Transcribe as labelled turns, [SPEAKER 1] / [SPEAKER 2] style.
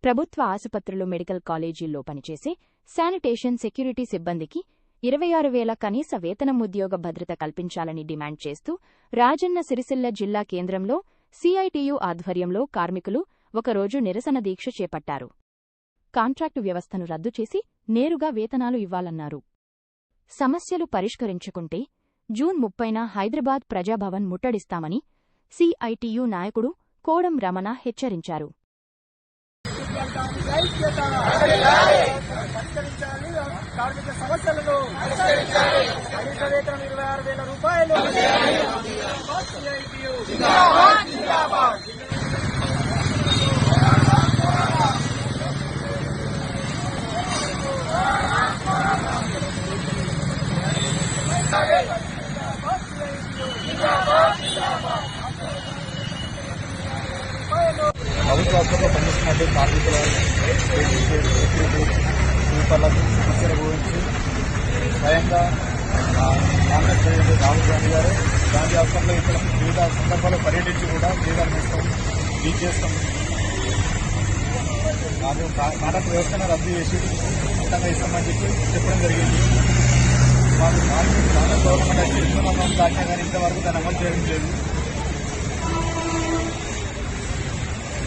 [SPEAKER 1] ప్రభుత్వ ఆసుపత్రులు, మెడికల్ కాలేజీల్లో పనిచేసే శానిటేషన్, సెక్యూరిటీ సిబ్బందికి 26,000 కనీస వేతనం, ఉద్యోగ భద్రత కల్పించాలని డిమాండ్ చేస్తూ రాజన్న సిరిసిల్ల జిల్లా కేంద్రంలో సిఐటియు ఆధ్వర్యంలో కార్మికులు ఒకరోజు నిరసన దీక్ష చేపట్టారు. కాంట్రాక్టు వ్యవస్థను రద్దు చేసి నేరుగా వేతనాలు ఇవ్వాలన్నారు. సమస్యలు పరిష్కరించుకుంటే జూన్ 30న హైదరాబాద్ ప్రజాభవన్ ముట్టడిస్తామని సిఐటియు నాయకుడు కోడం రమణ హెచ్చరించారు.
[SPEAKER 2] ప్రభుత్వ ఆసుపత్రిలో పనిచేస్తున్నట్టు కార్మికుల సూపర్లకు సమస్యల గురించి స్వయంగా కాంగ్రెస్ ప్రెసిడెంట్ రాహుల్ గాంధీ గారు గాంధీ హాస్పిటల్లో ఇక్కడ వివిధ సందర్భాల్లో పర్యటించి కూడా జీతాలు ఇస్తాం, లీక్ చేస్తాం, కాంట్రాక్ట్ వ్యవస్థను రద్దు చేసి మొత్తంగా ఇస్తామని చెప్పడం జరిగింది. మాకు కాంగ్రెస్ గవర్నమెంట్ అయితే 2 నెలలు దాటినా కానీ ఇంతవరకు దాన్ని అమలు చేయడం లేదు.